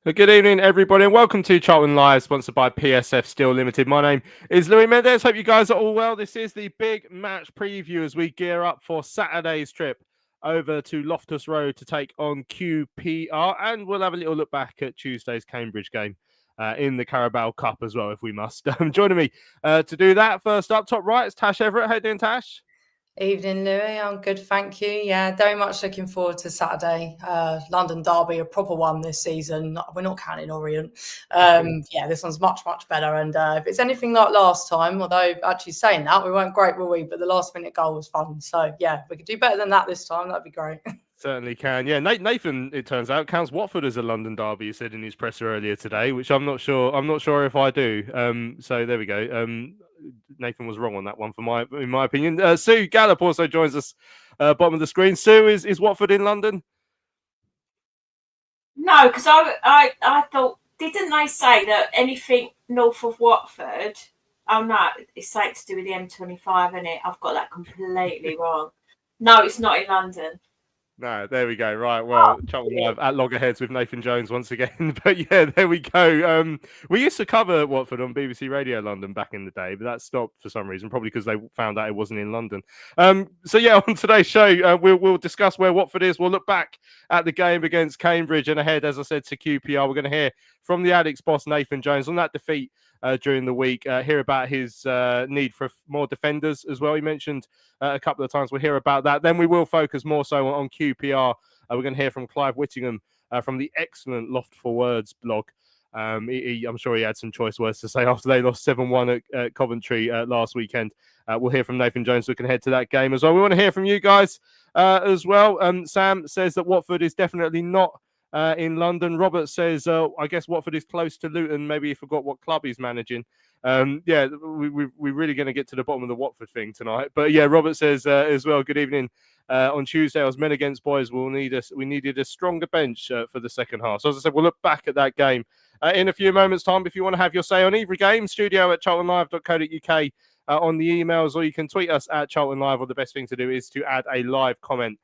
Good evening, everybody, and welcome to Charlton Live, sponsored by PSF Steel Limited. My name is Louis Mendes. Hope you guys are all well. This is the big match preview as we gear up for Saturday's trip over to Loftus Road to take on QPR, and we'll have a little look back at Tuesday's Cambridge game in the Carabao Cup as well, if we must. Joining me to do that, first up, top right, is Tash Everett. How you doing, Tash? Evening, Louis. I'm good, thank you. Yeah, very much looking forward to Saturday. London derby, a proper one this season. We're not counting Orient. Yeah, this one's much better. And if it's anything like last time, although actually saying that, we weren't great, were we? But the last minute goal was fun. So yeah, we could do better than that this time. That'd be great. Certainly can. Yeah, Nathan, it turns out, counts Watford as a London derby. He said in his presser earlier today, which I'm not sure. I'm not sure if I do. So there we go. Nathan was wrong on that one, in my opinion. Sue Gallop also joins us, bottom of the screen. Sue, is Watford in London? No, because I thought, didn't they say that anything north of Watford? Oh no, it's something to do with the M25, isn't it? I've got that completely wrong. No, it's not in London. No, there we go. Right, well, Charlton Live at loggerheads with Nathan Jones once again. But yeah, there we go. We used to cover Watford on BBC Radio London back in the day, but that stopped for some reason, probably because they found out it wasn't in London. So yeah, on today's show, we'll discuss where Watford is. We'll look back at the game against Cambridge and ahead, as I said, to QPR. We're going to hear from the Addicts boss, Nathan Jones, on that defeat during the week. Hear about his need for more defenders as well. He mentioned a couple of times. We'll hear about that. Then we will focus more so on QPR. We're going to hear from Clive Whittingham from the excellent Loft for Words blog. I'm sure he had some choice words to say after they lost 7-1 at Coventry last weekend. We'll hear from Nathan Jones. We can head to that game as well. We want to hear from you guys as well. Sam says that Watford is definitely not in London. Robert says, I guess Watford is close to Luton. Maybe he forgot what club he's managing. Yeah, we're really going to get to the bottom of the Watford thing tonight. But yeah, Robert says as well, good evening. On Tuesday, as men against boys, we needed a stronger bench for the second half. So as I said, we'll look back at that game in a few moments' time. If you want to have your say on every game, studio@charltonlive.co.uk on the emails, or you can tweet us at Charlton Live, or the best thing to do is to add a live comment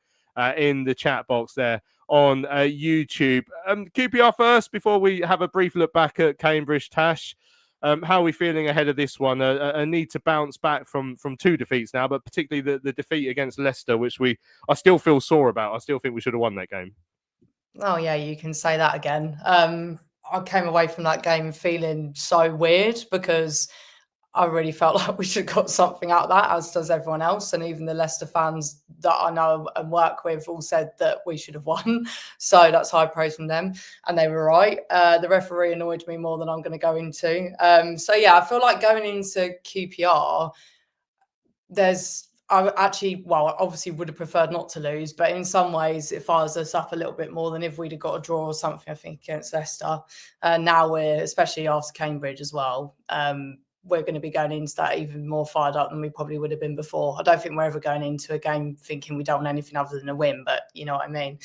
in the chat box there on YouTube. QPR first, before we have a brief look back at Cambridge. Tash, how are we feeling ahead of this one? A need to bounce back from two defeats now, but particularly the defeat against Leicester, which I still feel sore about. I still think we should have won that game. Oh yeah, you can say that again. I came away from that game feeling so weird because I really felt like we should have got something out of that, as does everyone else. And even the Leicester fans that I know and work with all said that we should have won. So that's high praise from them. And they were right. The referee annoyed me more than I'm going to go into. So yeah, I feel like going into QPR, I actually, well, obviously would have preferred not to lose, but in some ways it fires us up a little bit more than if we'd have got a draw or something, I think, against Leicester. Now we're, especially after Cambridge as well, we're going to be going into that even more fired up than we probably would have been before. I don't think we're ever going into a game thinking we don't want anything other than a win, but you know what I mean.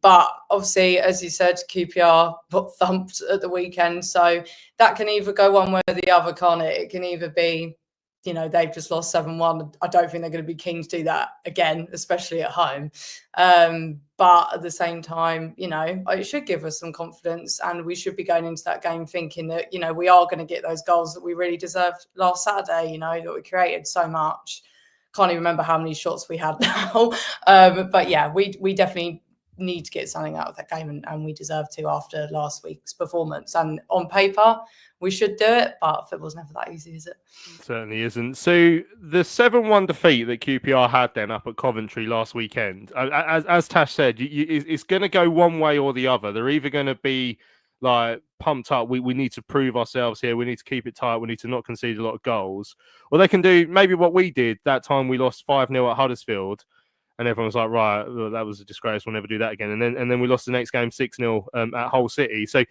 But obviously, as you said, QPR got thumped at the weekend. So that can either go one way or the other, can't it? It can either be, you know, they've just lost 7-1. I don't think they're going to be keen to do that again, especially at home. But at the same time, you know, it should give us some confidence, and we should be going into that game thinking that, you know, we are going to get those goals that we really deserved last Saturday, you know, that we created so much. Can't even remember how many shots we had now. But yeah, we definitely need to get something out of that game, and we deserve to after last week's performance. And on paper, we should do it, but football's never that easy, is it? Certainly isn't. So the 7-1 defeat that QPR had then up at Coventry last weekend, as Tash said, it's going to go one way or the other. They're either going to be like pumped up, we need to prove ourselves here, we need to keep it tight, we need to not concede a lot of goals, or they can do maybe what we did that time we lost 5-0 at Huddersfield. And everyone was like, right, well, that was a disgrace. We'll never do that again. And then we lost the next game 6-0 at Hull City. So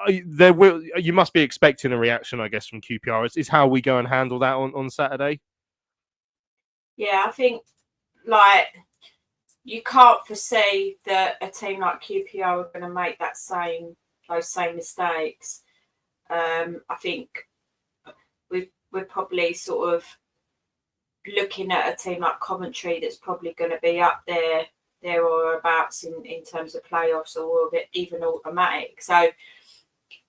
you must be expecting a reaction, I guess, from QPR. Is how we go and handle that on Saturday. Yeah, I think like you can't foresee that a team like QPR are going to make those same mistakes. I think we're probably sort of looking at a team like Coventry that's probably going to be up there there or abouts in terms of playoffs or even automatic. So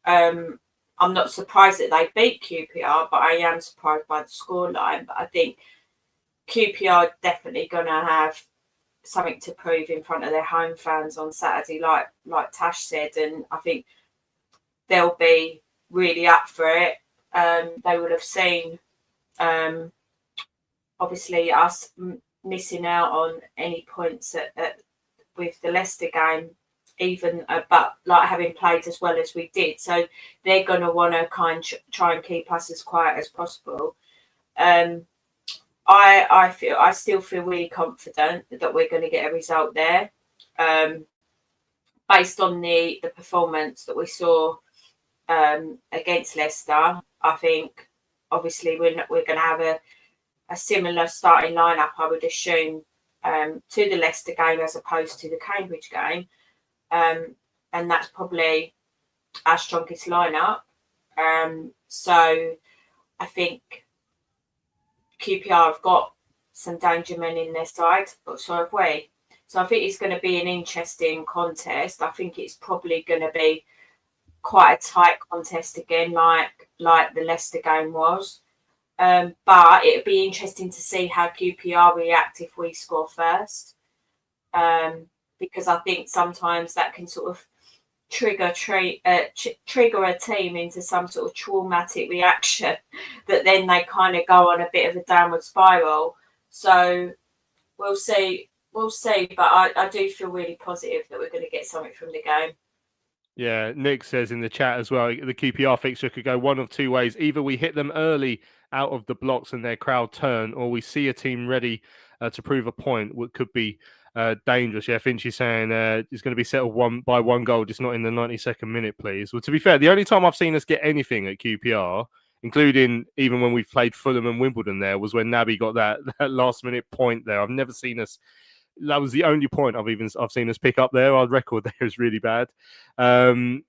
I'm not surprised that they beat QPR, but I am surprised by the scoreline. But I think QPR are definitely going to have something to prove in front of their home fans on Saturday, like Tash said, and I think they'll be really up for it. They would have seen, obviously, us missing out on any points with the Leicester game, even but like having played as well as we did. So they're going to want to try and keep us as quiet as possible. I still feel really confident that we're going to get a result there, based on the performance that we saw against Leicester. I think obviously we're going to have a similar starting lineup, I would assume, to the Leicester game as opposed to the Cambridge game, and that's probably our strongest lineup. So I think QPR have got some danger men in their side, but so have we. So I think it's going to be an interesting contest. I think it's probably going to be quite a tight contest again, like the Leicester game was. But it'd be interesting to see how QPR react if we score first, because I think sometimes that can sort of trigger a team into some sort of traumatic reaction that then they kind of go on a bit of a downward spiral. So we'll see. But I do feel really positive that we're going to get something from the game. Yeah, Nick says in the chat as well, the QPR fixture could go one of two ways. Either we hit them early out of the blocks and their crowd turn, or we see a team ready to prove a point, what could be dangerous. Yeah, Finchy's saying it's going to be settled by one goal, just not in the 92nd minute, please. Well, to be fair, the only time I've seen us get anything at QPR, including even when we've played Fulham and Wimbledon there, was when Naby got that last minute point there. I've never seen us. That was the only point I've seen us pick up there. Our record there is really bad. Robert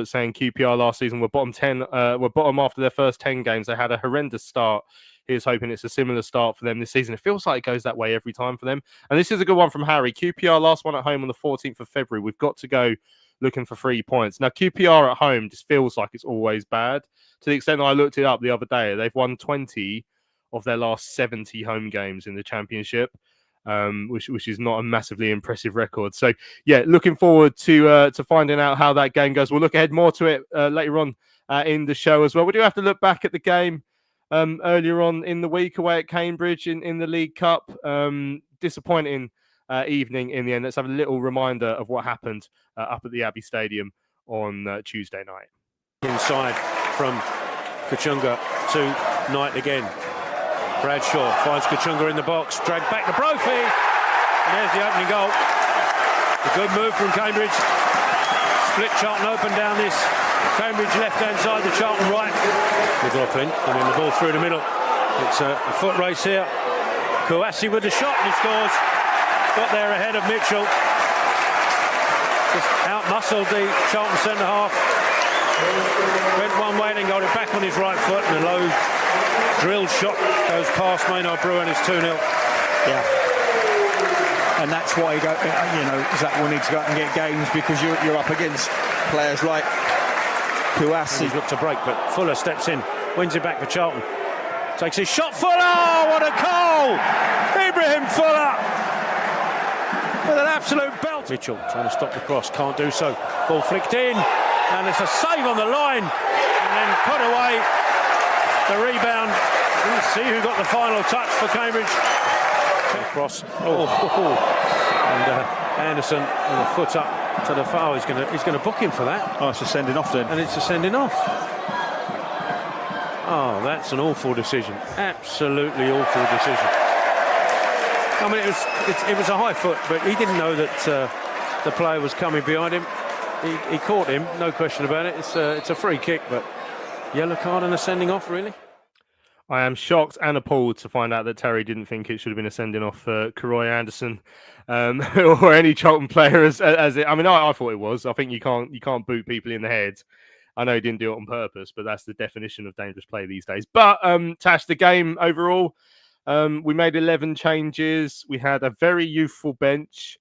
saying QPR last season were bottom 10. Were bottom after their first 10 games. They had a horrendous start. He's hoping it's a similar start for them this season. It feels like it goes that way every time for them. And this is a good one from Harry. QPR last one at home on the 14th of February. We've got to go looking for 3 points. Now, QPR at home just feels like it's always bad. To the extent that I looked it up the other day, they've won 20 of their last 70 home games in the Championship, which is not a massively impressive record. So, yeah, looking forward to finding out how that game goes. We'll look ahead more to it later on in the show as well. We do have to look back at the game earlier on in the week away at Cambridge in the League Cup. Disappointing evening in the end. Let's have a little reminder of what happened up at the Abbey Stadium on Tuesday night. Inside from Kachunga to Knight again. Bradshaw finds Kachunga in the box, dragged back to Brophy, and there's the opening goal. A good move from Cambridge. Split Charlton open down this Cambridge left-hand side, the Charlton right. McLaughlin, and then the ball through the middle. It's a foot race here. Kouassi with the shot, and he scores. Got there ahead of Mitchell. Just out-muscled the Charlton centre-half. Went one way, then got it back on his right foot, and a low drilled shot goes past Maynard Brewer, and it's 2-0. Yeah. And that's why Zach will need to go out and get games, because you're up against players like Kouassi. He's looked to break, but Fuller steps in, wins it back for Charlton. Takes his shot, Fuller! What a goal! Ibrahim Fuller! With an absolute belt. Mitchell trying to stop the cross, can't do so. Ball flicked in, and it's a save on the line, and then put away. The rebound. We'll see who got the final touch for Cambridge. Cross. And Anderson with a foot up to the foul. He's going to book him for that. Oh, it's a sending off then. And it's a sending off. Oh, that's an awful decision. Absolutely awful decision. I mean, it was a high foot, but he didn't know that the player was coming behind him. He caught him, no question about it. It's a free kick, but yellow card and a sending off, really? I am shocked and appalled to find out that Terry didn't think it should have been a sending off for Karoy Anderson or any Charlton player as it. I mean, I thought it was. I think you can't boot people in the head. I know he didn't do it on purpose, but that's the definition of dangerous play these days. But Tash, the game overall, We made 11 changes. We had a very youthful bench.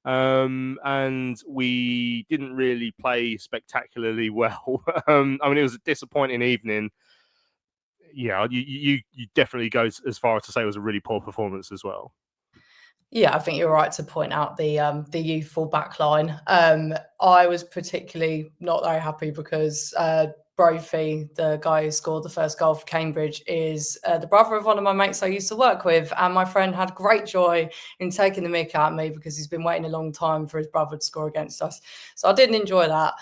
And we didn't really play spectacularly well. I mean, it was a disappointing evening. Yeah, you definitely go as far as to say it was a really poor performance as well. Yeah, I think you're right to point out the youthful backline. I was particularly not very happy because Brophy, the guy who scored the first goal for Cambridge, is the brother of one of my mates I used to work with, and my friend had great joy in taking the mick out of me because he's been waiting a long time for his brother to score against us. So I didn't enjoy that.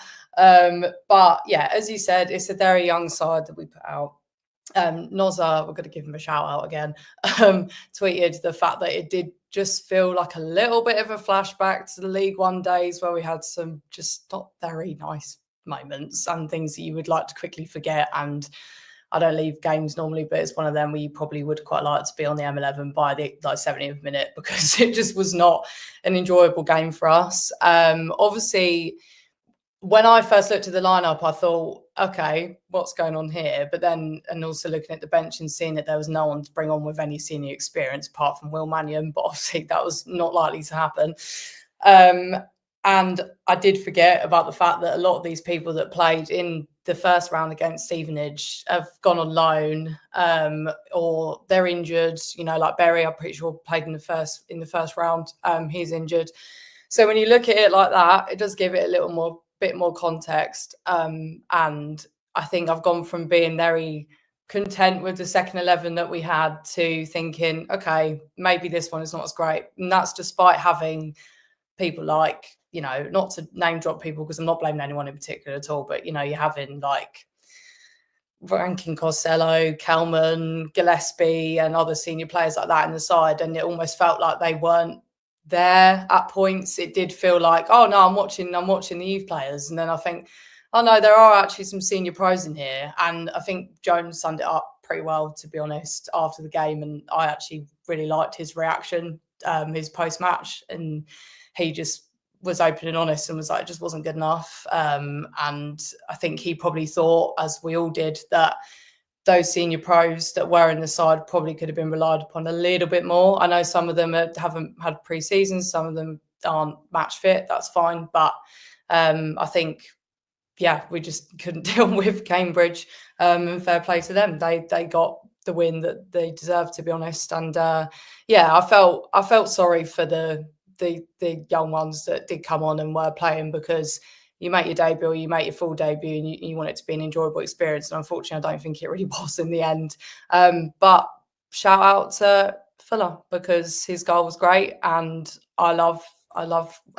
But yeah, as you said, it's a very young side that we put out. Noza, we're going to give him a shout out again, tweeted the fact that it did just feel like a little bit of a flashback to the League One days where we had some just not very nice moments and things that you would like to quickly forget. And I don't leave games normally, but it's one of them where you probably would quite like to be on the M11 by the 70th minute because it just was not an enjoyable game for us. Obviously, when I first looked at the lineup, I thought, okay, what's going on here? But then, and also looking at the bench and seeing that there was no one to bring on with any senior experience apart from Will Mannion, but obviously that was not likely to happen. And I did forget about the fact that a lot of these people that played in the first round against Stevenage have gone on loan, or they're injured. You know, like Berry, I'm pretty sure played in the first round. He's injured. So when you look at it like that, it does give it a little bit more context. And I think I've gone from being very content with the second 11 that we had to thinking, okay, maybe this one is not as great. And that's despite having people like, you know, not to name drop people because I'm not blaming anyone in particular at all, but, you know, you're having like Rankin Costello, Kelman, Gillespie and other senior players like that in the side. And it almost felt like they weren't there at points. It did feel like, oh no, I'm watching the youth players. And then I think, oh no, there are actually some senior pros in here. And I think Jones summed it up pretty well, to be honest, after the game. And I actually really liked his reaction, his post-match. And he just was open and honest and was like, it just wasn't good enough. And I think he probably thought, as we all did, that those senior pros that were in the side probably could have been relied upon a little bit more. I know some of them haven't had pre-seasons, some of them aren't match fit, that's fine. But I think, yeah, we just couldn't deal with Cambridge, and fair play to them. They got the win that they deserved, to be honest. And yeah, I felt sorry for the young ones that did come on and were playing, because you make your debut, you make your full debut, and you want it to be an enjoyable experience. And unfortunately, I don't think it really was in the end. But shout out to Fuller, because his goal was great, and I love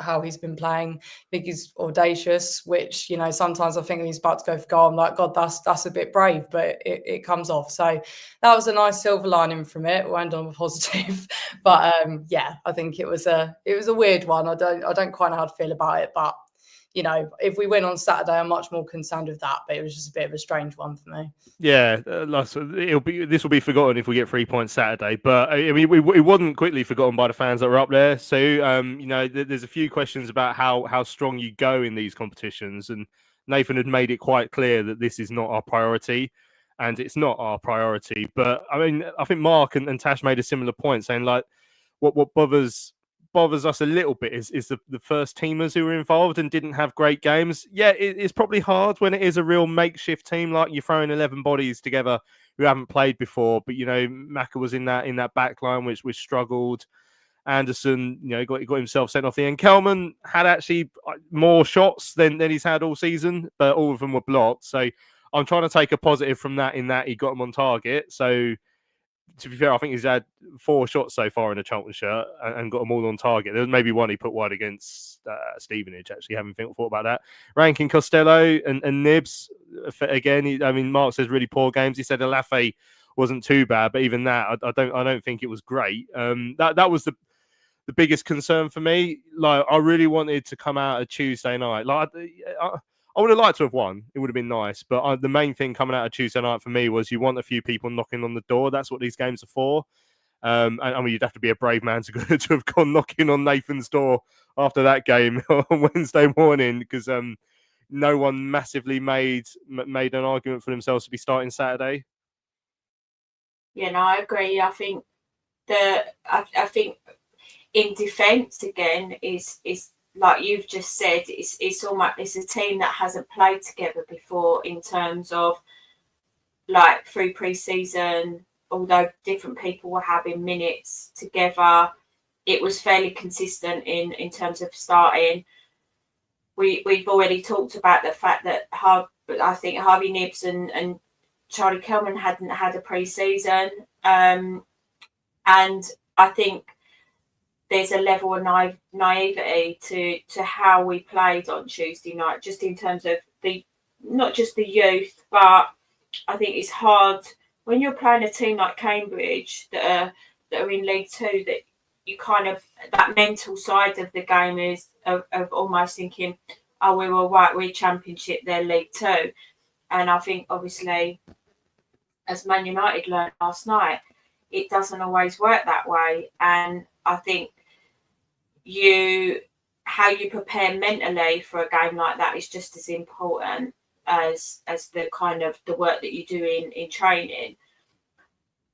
how he's been playing. I think he's audacious, which, you know, sometimes I think when he's about to go for goal, I'm like, God, that's a bit brave, but it comes off. So that was a nice silver lining from it. We'll end on a positive. But yeah, I think it was a weird one. I don't quite know how to feel about it, but you know, if we win on Saturday, I'm much more concerned with that. But it was just a bit of a strange one for me. Yeah, this will be forgotten if we get 3 points Saturday. But I mean, it wasn't quickly forgotten by the fans that were up there. So you know, there's a few questions about how strong you go in these competitions, and Nathan had made it quite clear that this is not our priority, and it's not our priority. But I mean, I think Mark and Tash made a similar point, saying like, what bothers us a little bit is the first teamers who were involved and didn't have great games. Yeah, it's probably hard when it is a real makeshift team, like you're throwing 11 bodies together who haven't played before. But you know, Maka was in that back line which struggled. Anderson, you know, got himself sent off the end. Kelman had actually more shots than he's had all season, but all of them were blocked. So I'm trying to take a positive from that, in that he got them on target. So to be fair, I think he's had 4 shots so far in a Charlton shirt and got them all on target. There was maybe one he put wide against Stevenage, actually, haven't thought about that. Rankin Costello and Nibs, again, I mean, Mark says really poor games. He said Alafe wasn't too bad, but even that, I don't think it was great. That was the biggest concern for me. Like, I really wanted to come out of Tuesday night. Like, I would have liked to have won. It would have been nice. But the main thing coming out of Tuesday night for me was you want a few people knocking on the door. That's what these games are for. And I mean, you'd have to be a brave man to have gone knocking on Nathan's door after that game on Wednesday morning, because no one massively made an argument for themselves to be starting Saturday. Yeah, no, I agree. I think I think in defence again is like you've just said, it's almost it's a team that hasn't played together before in terms of like through pre-season. Although different people were having minutes together, it was fairly consistent in terms of starting. We've already talked about the fact that I think Harvey Nibbs and Charlie Kelman hadn't had a pre-season, and I think there's a level of naivety to how we played on Tuesday night, just in terms of not just the youth, but I think it's hard when you're playing a team like Cambridge that are in League Two, that you kind of, that mental side of the game is of almost thinking, oh, we're all right, we're Championship, they're League Two. And I think obviously, as Man United learned last night, it doesn't always work that way. And I think how you prepare mentally for a game like that is just as important as the kind of the work that you do in training.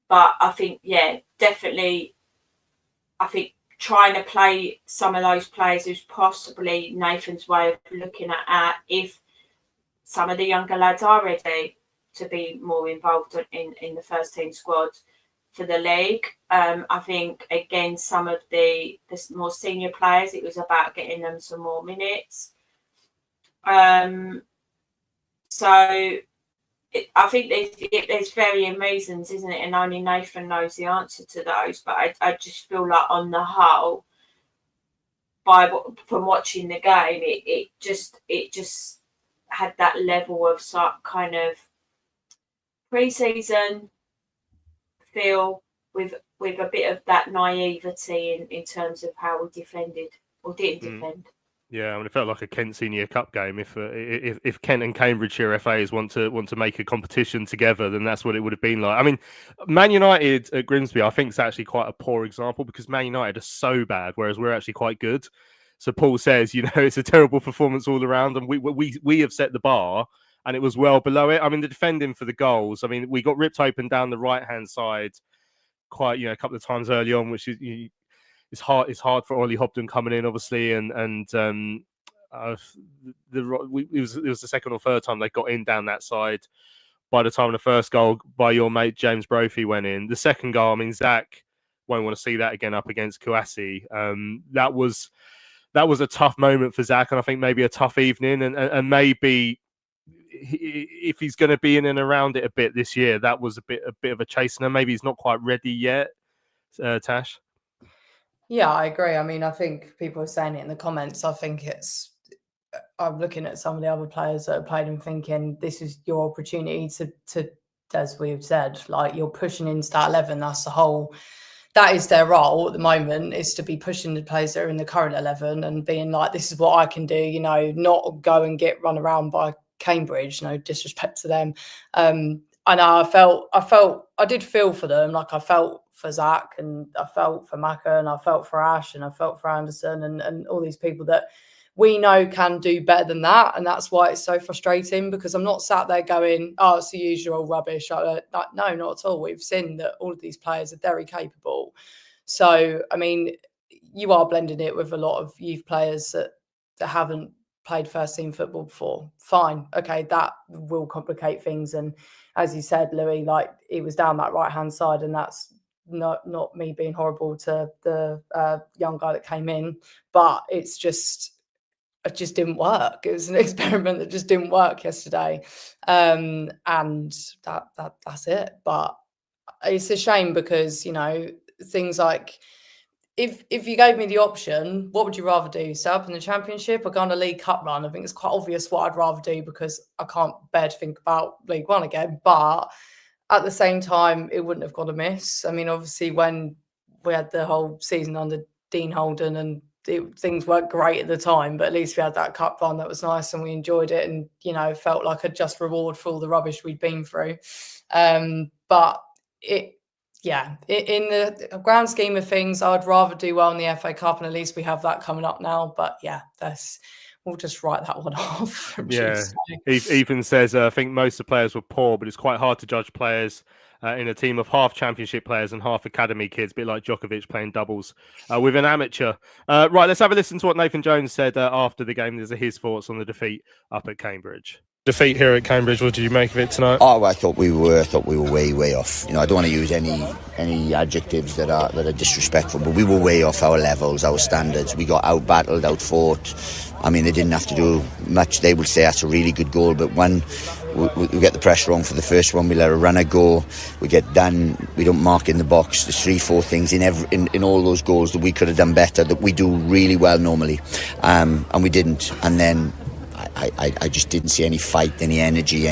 But I think, yeah, definitely, I think trying to play some of those players is possibly Nathan's way of looking at if some of the younger lads are ready to be more involved in the first team squad for the league. I think, again, some of the more senior players, it was about getting them some more minutes. So I think there's varying reasons, isn't it? And only Nathan knows the answer to those. But I just feel like on the whole, from watching the game, it just had that level of kind of pre-season feel with a bit of that naivety in terms of how we defended or didn't defend. Yeah, I mean, it felt like a Kent Senior Cup game. If Kent and Cambridgeshire FAs want to make a competition together, then that's what it would have been like. I mean, Man United at Grimsby, I think, is actually quite a poor example because Man United are so bad, whereas we're actually quite good. So Paul says, it's a terrible performance all around, and we have set the bar, and it was well below it. I mean, the defending for the goals. I mean, we got ripped open down the right hand side quite a couple of times early on, which is. It's hard for Ollie Hobden coming in, obviously, and it was the second or third time they got in down that side. By the time the first goal by your mate James Brophy went in, the second goal, I mean, Zach won't want to see that again up against Kouassi. That was a tough moment for Zach, and I think maybe a tough evening, and maybe if he's going to be in and around it a bit this year, that was a bit of a chastener. Maybe he's not quite ready yet, Tash. Yeah, I agree. I mean, I think people are saying it in the comments. I think I'm looking at some of the other players that have played and thinking this is your opportunity to as we've said, like you're pushing into that 11. That is their role at the moment, is to be pushing the players that are in the current 11 and being like, this is what I can do, not go and get run around by Cambridge, no disrespect to them. I know I did feel for them. Like I felt for Zach and I felt for Macca and I felt for Ash and I felt for Anderson and all these people that we know can do better than that. And that's why it's so frustrating, because I'm not sat there going, oh, it's the usual rubbish. No, not at all. We've seen that all of these players are very capable. So, I mean, you are blending it with a lot of youth players that haven't played first team football before. Fine. Okay, that will complicate things. And as you said, Louis, like he was down that right-hand side, and that's not me being horrible to the young guy that came in, but it just didn't work. It was an experiment that just didn't work yesterday. And that's it. But it's a shame because, things like, if you gave me the option, what would you rather do? Stay up in the Championship or go on a League Cup run? I think it's quite obvious what I'd rather do because I can't bear to think about League One again. But at the same time, it wouldn't have gone amiss. I mean, obviously, when we had the whole season under Dean Holden and things weren't great at the time, but at least we had that cup run that was nice and we enjoyed it and, felt like a just reward for all the rubbish we'd been through. But in the grand scheme of things, I'd rather do well in the FA Cup, and at least we have that coming up now. But yeah, we'll just write that one off from Yeah. Tuesday. Ethan says, I think most of the players were poor, but it's quite hard to judge players in a team of half championship players and half academy kids, a bit like Djokovic playing doubles with an amateur. Right, let's have a listen to what Nathan Jones said after the game. These are his thoughts on the defeat up at Cambridge. Defeat here at Cambridge, what did you make of it tonight? Oh, I thought we were way off. I don't want to use any adjectives that are disrespectful, but we were way off our levels, our standards. We got out battled, out fought. I mean, they didn't have to do much. They would say that's a really good goal, but when we get the pressure on for the first one, we let a runner go, we get done, we don't mark in the box. There's 3-4 things in all those goals that we could have done better, that we do really well normally, and we didn't. And then I just didn't see any fight, any energy,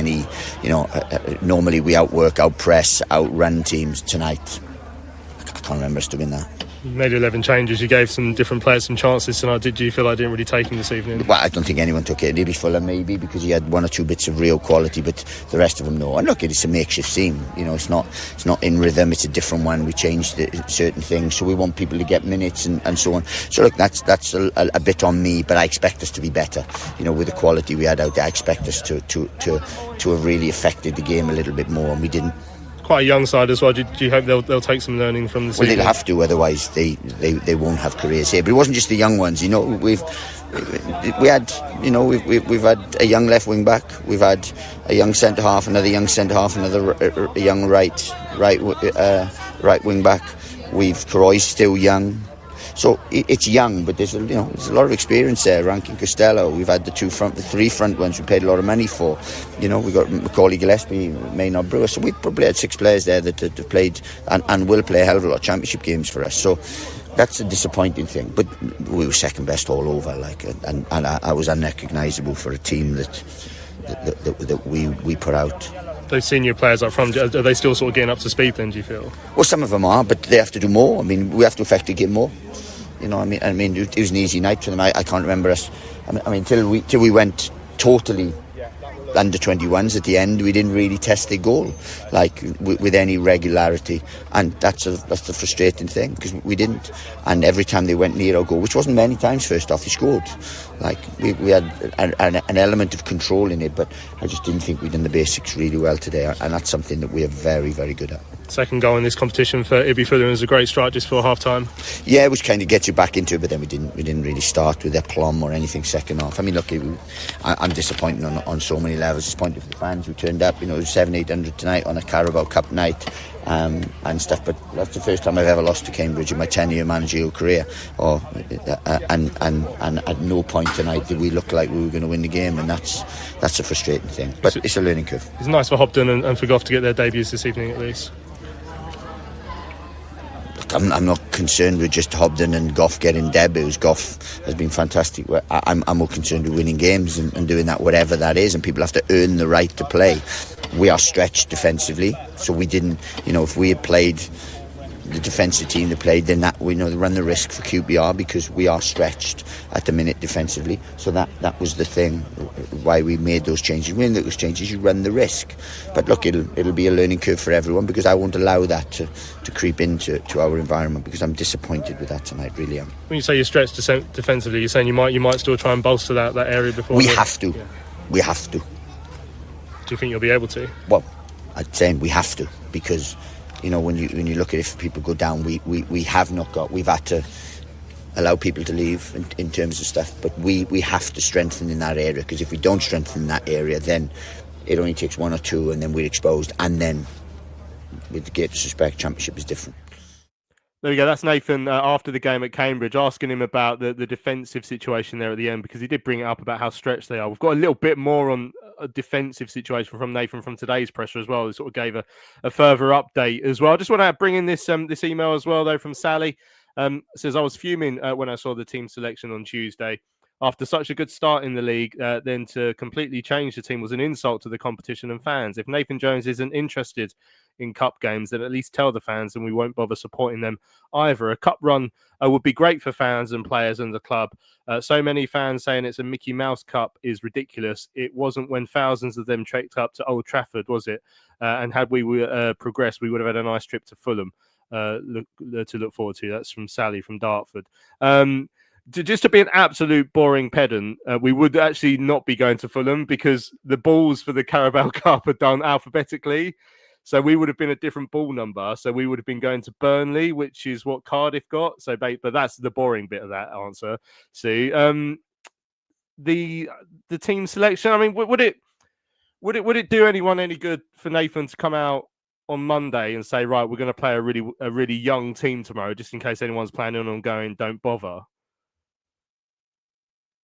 normally we outwork, outpress, outrun teams. Tonight I can't remember us doing that. You made 11 changes. You gave some different players some chances tonight. Did you feel I didn't really take him this evening? Well, I don't think anyone took it. Maybe Fuller, maybe, because he had 1 or 2 bits of real quality, but the rest of them, no. And look, it's a makeshift team. It's not in rhythm. It's a different one. We changed certain things, so we want people to get minutes and so on. So look, that's a bit on me, but I expect us to be better. With the quality we had out there, I expect us to have really affected the game a little bit more, and we didn't. Quite a young side as well. Do you hope they'll take some learning from the season? Well, they'll have to, otherwise they won't have careers here. But it wasn't just the young ones. We've had a young left wing back, we've had a young centre half, another young centre half, another a young right wing back. Croy's still young. So it's young, but there's a lot of experience there. Rankin Costello, we've had the 3 front ones we paid a lot of money for. We got Macaulay Gillespie, Maynard Brewer. So we probably had 6 players there that have played and will play a hell of a lot of championship games for us. So that's a disappointing thing. But we were second best all over, and I was unrecognisable for a team that we put out. Those senior players up front, are they still sort of getting up to speed then, do you feel? Well, some of them are, but they have to do more. I mean, we have to affect the game more. I mean, it was an easy night for them. I can't remember us. I mean, till we went totally under 21s at the end, we didn't really test their goal with any regularity, and that's the frustrating thing, because we didn't. And every time they went near our goal, which wasn't many times first off, they scored. We had an element of control in it, but I just didn't think we'd done the basics really well today, and that's something that we are very, very good at. Second goal in this competition for Ibby Fulham was a great strike just before half time. Yeah, which kind of gets you back into it, but then we didn't really start with aplomb or anything second half. I mean, look, I'm disappointed on so many levels. Disappointed for the fans who turned up. It was 700-800 tonight on a Carabao Cup night and stuff. But that's the first time I've ever lost to Cambridge in my 10-year managerial career. And at no point tonight did we look like we were going to win the game, and that's a frustrating thing. But it's a learning curve. It's nice for Hobden and for Goff to get their debuts this evening at least. I'm not concerned with just Hobden and Goff getting debuts. Goff has been fantastic. I'm more concerned with winning games and doing that, whatever that is, and people have to earn the right to play. We are stretched defensively, so we didn't, if we had played the defensive team that played, then that we they run the risk for QPR, because we are stretched at the minute defensively. So that was the thing why we made those changes. When those changes, you run the risk. But look, it'll be a learning curve for everyone, because I won't allow that to creep into our environment, because I'm disappointed with that tonight, really am. When you say you're stretched defensively, you're saying you might still try and bolster that area before. We have to. Yeah. We have to. Do you think you'll be able to? Well, I'd say we have to, because when you look at it, if people go down, we have not got. We've had to allow people to leave in terms of stuff, but we have to strengthen in that area, because if we don't strengthen in that area, then it only takes 1 or 2 and then we're exposed, and then with the greatest respect, championship is different. There we go. That's Nathan after the game at Cambridge, asking him about the defensive situation there at the end, because he did bring it up about how stretched they are. We've got a little bit more on a defensive situation from Nathan from today's presser as well. He sort of gave a further update as well. I just want to bring in this email as well, though, from Sally. Says, I was fuming when I saw the team selection on Tuesday. After such a good start in the league, then to completely change the team was an insult to the competition and fans. If Nathan Jones isn't interested in cup games, then at least tell the fans, and we won't bother supporting them either. A cup run would be great for fans and players and the club. So many fans saying it's a Mickey Mouse Cup is ridiculous. It wasn't when thousands of them trekked up to Old Trafford, was it? And had we progressed, we would have had a nice trip to Fulham to look forward to. That's from Sally from Dartford. just to be an absolute boring pedant, we would actually not be going to Fulham because the balls for the Carabao Cup are done alphabetically. So we would have been a different ball number. So we would have been going to Burnley, which is what Cardiff got. So, but that's the boring bit of that answer. See, the team selection. I mean, would it do anyone any good for Nathan to come out on Monday and say, right, we're going to play a really young team tomorrow, just in case anyone's planning on going, don't bother?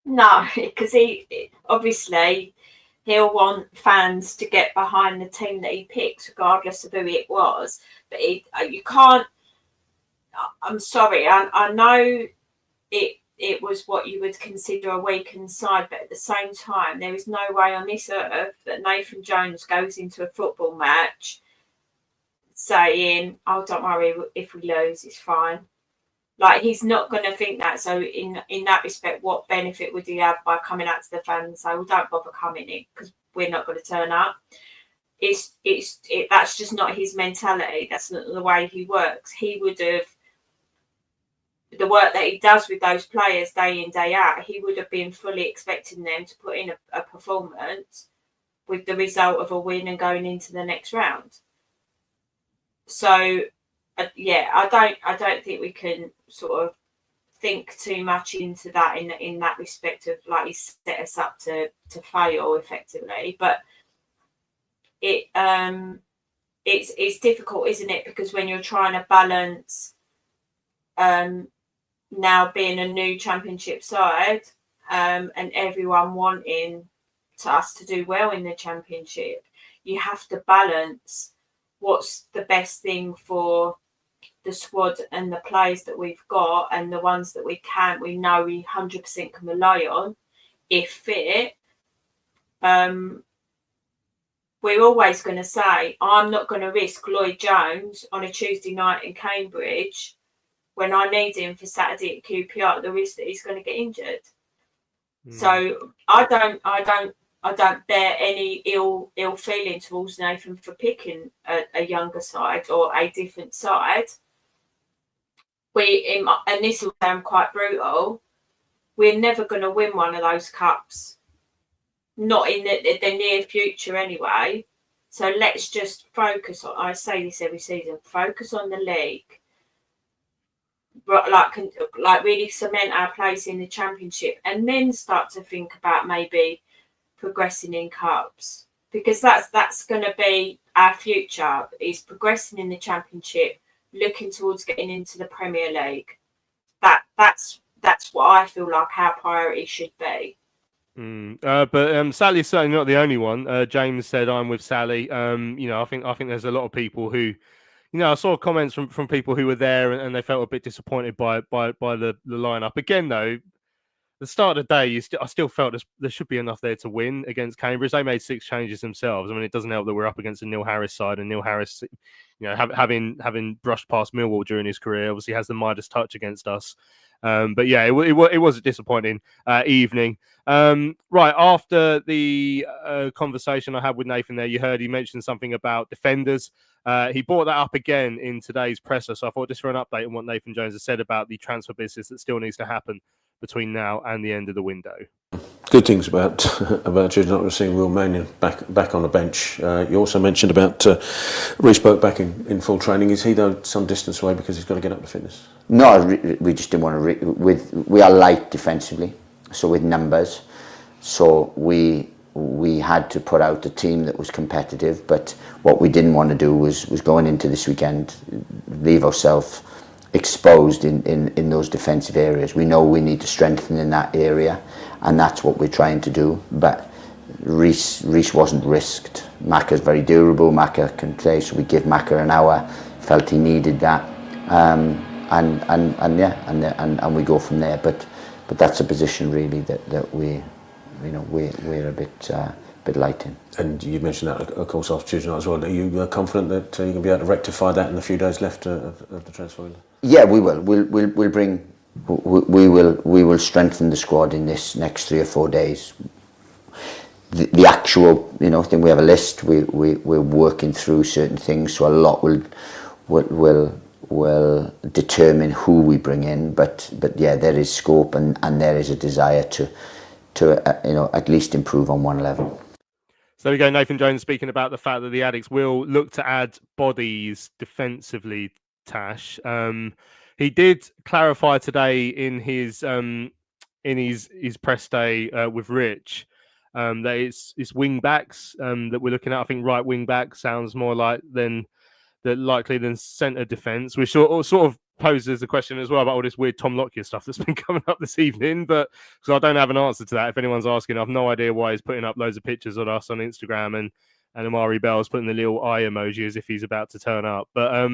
No, because he obviously he'll want fans to get behind the team that he picks, regardless of who it was. But you can't. I'm sorry. I know it was what you would consider a weakened side, but at the same time, there is no way on this earth that Nathan Jones goes into a football match saying, "Oh, don't worry, if we lose, it's fine." Like, he's not going to think that. So in that respect, what benefit would he have by coming out to the fans and say, "Well, don't bother coming in because we're not going to turn up"? That's just not his mentality. That's not the way he works. He would have, the work that he does with those players day in, day out, he would have been fully expecting them to put in a performance with the result of a win and going into the next round. So, I don't think we can sort of think too much into that in that respect of, like, he set us up to fail effectively. But it's difficult, isn't it? Because when you're trying to balance now being a new Championship side and everyone wanting us to do well in the Championship, you have to balance what's the best thing for the squad and the players that we've got and the ones that we know we 100% can rely on if fit. We're always going to say, I'm not going to risk Lloyd Jones on a Tuesday night in Cambridge when I need him for Saturday at QPR at the risk that he's going to get injured. So I don't bear any ill feeling towards Nathan for picking a younger side or a different side. And this will sound quite brutal, we're never going to win one of those cups. Not in the near future anyway. So let's just focus on, I say this every season, focus on the league. Like really cement our place in the Championship and then start to think about maybe progressing in cups, because that's going to be our future, is progressing in the Championship, looking towards getting into the Premier League. That's what I feel like our priority should be. But Sally's certainly not the only one. James said, "I'm with Sally." I think there's a lot of people who, I saw comments from people who were there and they felt a bit disappointed by the lineup. Again, though, the start of the day, I still felt there should be enough there to win against Cambridge. They made 6 changes themselves. I mean, it doesn't help that we're up against a Neil Harris side, and Neil Harris, having brushed past Millwall during his career, obviously has the Midas touch against us. But yeah, it was a disappointing evening. Right after the conversation I had with Nathan there, you heard he mentioned something about defenders. He brought that up again in today's presser. So I thought, just for an update on what Nathan Jones has said about the transfer business that still needs to happen between now and the end of the window. Good things about Jude not seeing Will Mannion back on the bench. You also mentioned about Reece Burke back in full training. Is he though some distance away because he's got to get up to fitness? No, we just didn't want to. We are light defensively, so with numbers, so we had to put out a team that was competitive. But what we didn't want to do was going into this weekend leave ourselves exposed in those defensive areas. We know we need to strengthen in that area, and that's what we're trying to do. But Reece wasn't risked. Macca's very durable. Macca can play, so we give Macca an hour. Felt he needed that, and we go from there. But that's a position really that we're a bit light in. And you mentioned that, of course, after Tuesday night as well. Are you confident that you're going to be able to rectify that in the few days left of the transfer window? Yeah, we will. We will strengthen the squad in this next 3 or 4 days. The actual, thing, we have a list. We're working through certain things, so a lot will will determine who we bring in. But yeah, there is scope and there is a desire to at least improve on one level. So there we go. Nathan Jones speaking about the fact that the Addicts will look to add bodies defensively. Tash, he did clarify today in his press day with Rich that it's wing backs that we're looking at. I think right wing back sounds more likely than centre defence, which sort of poses a question as well about all this weird Tom Lockyer stuff that's been coming up this evening. But because I don't have an answer to that, if anyone's asking, I've no idea why he's putting up loads of pictures of us on Instagram and Amari Bell's putting the little eye emoji as if he's about to turn up. But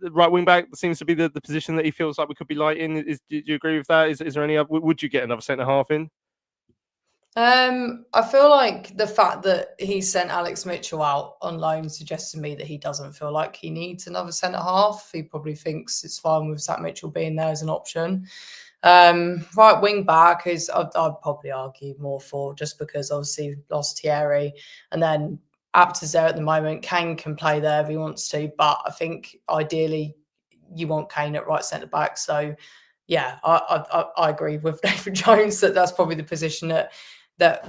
the right wing back seems to be the position that he feels like we could be light in. Do you agree with that? Is there any other? Would you get another centre half in? I feel like the fact that he sent Alex Mitchell out on loan suggests to me that he doesn't feel like he needs another centre half. He probably thinks it's fine with Zach Mitchell being there as an option. Right wing back is I'd probably argue more for, just because obviously we've lost Thierry, and then Apta's there at the moment. Kane can play there if he wants to, but I think ideally you want Kane at right centre back. So yeah, I agree with Nathan Jones that that's probably the position that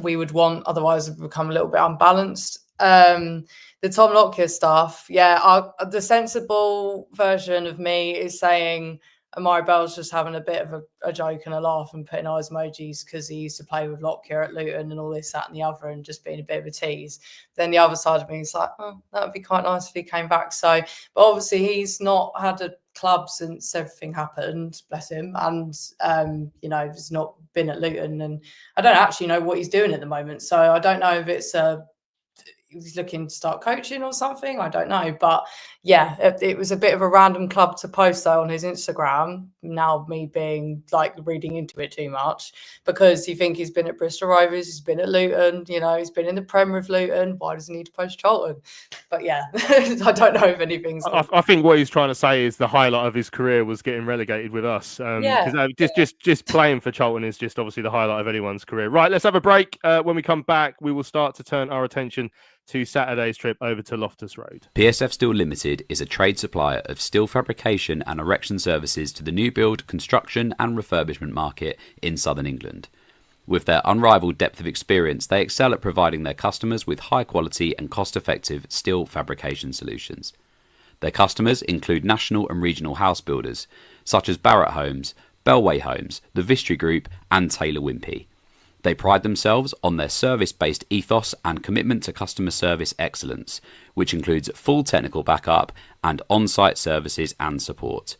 we would want. Otherwise, it would become a little bit unbalanced. The Tom Lockyer stuff, the sensible version of me is saying Amari Bell's just having a bit of a joke and a laugh and putting eyes emojis because he used to play with Lockyer at Luton and all this, that and the other, and just being a bit of a tease. Then the other side of me is like, oh, that would be quite nice if he came back. So, but obviously he's not had a club since everything happened, bless him, and he's not been at Luton, and I don't actually know what he's doing at the moment. So I don't know if it's he's looking to start coaching or something. I don't know. But yeah, it was a bit of a random club to post though on his Instagram. Now me being like reading into it too much, because you think he's been at Bristol Rovers, he's been at Luton, he's been in the Prem with Luton. Why does he need to post Charlton? But yeah, I don't know if anything's... I think what he's trying to say is the highlight of his career was getting relegated with us. Just playing for Charlton is just obviously the highlight of anyone's career. Right, let's have a break. When we come back, we will start to turn our attention to Saturday's trip over to Loftus Road. PSF Steel Limited is a trade supplier of steel fabrication and erection services to the new build, construction and refurbishment market in southern England. With their unrivaled depth of experience, they excel at providing their customers with high quality and cost-effective steel fabrication solutions. Their customers include national and regional house builders, such as Barratt Homes, Bellway Homes, the Vistry Group and Taylor Wimpey. They pride themselves on their service-based ethos and commitment to customer service excellence, which includes full technical backup and on-site services and support.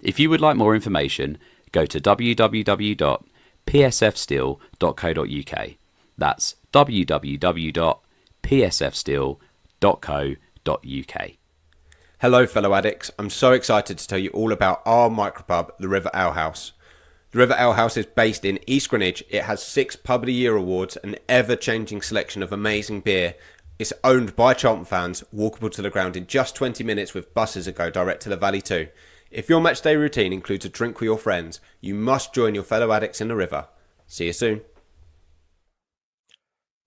If you would like more information, go to www.psfsteel.co.uk. That's www.psfsteel.co.uk. Hello fellow addicts, I'm so excited to tell you all about our micropub, the River Ale House. The River Ale House is based in East Greenwich. It has 6 Pub of the Year awards, an ever-changing selection of amazing beer. It's owned by Charlton fans, walkable to the ground in just 20 minutes with buses that go direct to the Valley too. If your matchday routine includes a drink with your friends, you must join your fellow addicts in the River. See you soon.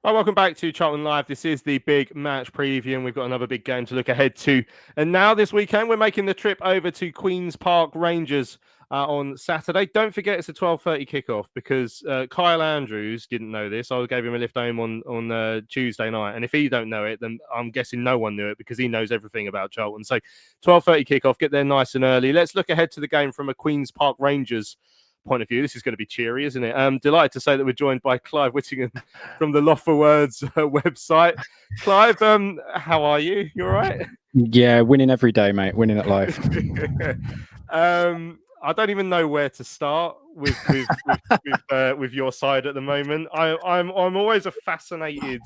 Well, welcome back to Charlton Live. This is the big match preview, and we've got another big game to look ahead to. And now this weekend, we're making the trip over to Queen's Park Rangers on Saturday. Don't forget it's a 12:30 kickoff, because Kyle Andrews didn't know this. I gave him a lift home on Tuesday night, and if he don't know it, then I'm guessing no one knew it, because he knows everything about Charlton. So 12:30 kickoff, get there nice and early. Let's look ahead to the game from a Queen's Park Rangers point of view. This is going to be cheery, isn't it? I'm delighted to say that we're joined by Clive Whittingham from the Loft for Words website. Clive, how are you? You all right? Yeah, winning every day, mate. Winning at life. I don't even know where to start with your side at the moment. I'm always a fascinated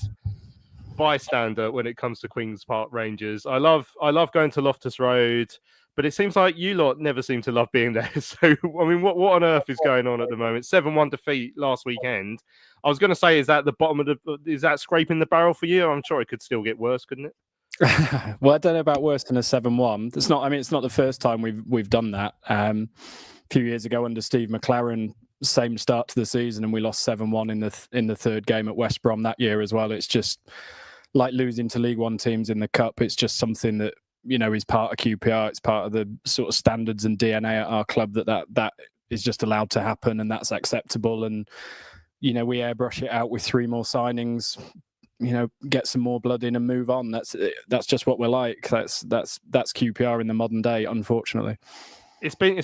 bystander when it comes to Queen's Park Rangers. I love going to Loftus Road, but it seems like you lot never seem to love being there. So I mean, what on earth is going on at the moment? 7-1 defeat last weekend. I was going to say, is that the bottom of is that scraping the barrel for you? I'm sure it could still get worse, couldn't it? Well, I don't know about worse than a 7-1. It's not. I mean, it's not the first time we've done that. A few years ago under Steve McLaren, same start to the season, and we lost 7-1 in the third game at West Brom that year as well. It's just like losing to League One teams in the Cup. It's just something that is part of QPR. It's part of the sort of standards and DNA at our club that is just allowed to happen, and that's acceptable. And we airbrush it out with 3 more signings. Get some more blood in and move on. That's just what we're like. That's QPR in the modern day, unfortunately. It's been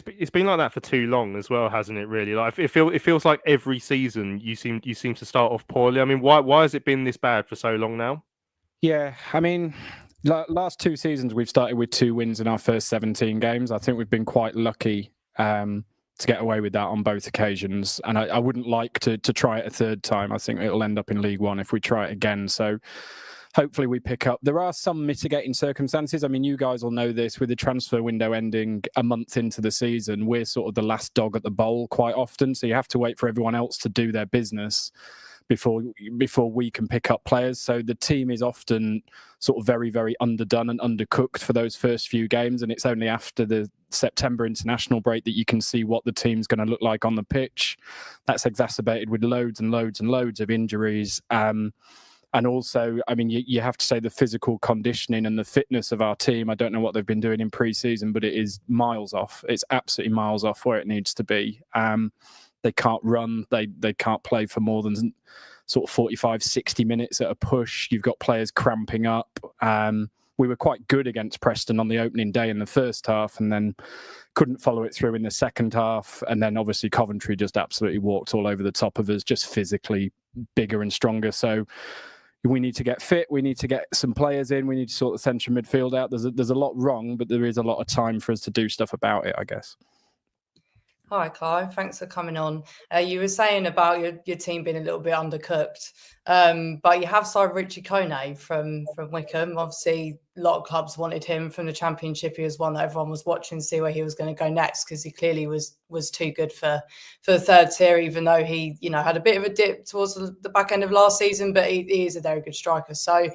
like that for too long as well, hasn't it? Really, like it feels like every season you seem to start off poorly. I mean, why has it been this bad for so long now? Yeah, I mean, last 2 seasons we've started with 2 wins in our first 17 games. I think we've been quite lucky to get away with that on both occasions, and I wouldn't like to try it a third time. I think it'll end up in League One if we try it again. So hopefully we pick up. There are some mitigating circumstances. I mean, you guys will know this, with the transfer window ending a month into the season, we're sort of the last dog at the bowl quite often. So you have to wait for everyone else to do their business before we can pick up players. So the team is often sort of very, very underdone and undercooked for those first few games. And it's only after the September international break that you can see what the team's going to look like on the pitch. That's exacerbated with loads and loads and loads of injuries. And also, I mean, you have to say the physical conditioning and the fitness of our team. I don't know what they've been doing in pre-season, but it is miles off. It's absolutely miles off where it needs to be. They can't run. They can't play for more than sort of 45, 60 minutes at a push. You've got players cramping up. We were quite good against Preston on the opening day in the first half, and then couldn't follow it through in the second half. And then obviously Coventry just absolutely walked all over the top of us, just physically bigger and stronger. So we need to get fit. We need to get some players in. We need to sort the central midfield out. There's a lot wrong, but there is a lot of time for us to do stuff about it, I guess. Hi, Clive. Thanks for coming on. You were saying about your team being a little bit undercooked, but you have signed Richie Kone from Wickham. Obviously, a lot of clubs wanted him from the Championship. He was one that everyone was watching to see where he was going to go next, because he clearly was too good for the third tier, even though he had a bit of a dip towards the back end of last season, but he is a very good striker. So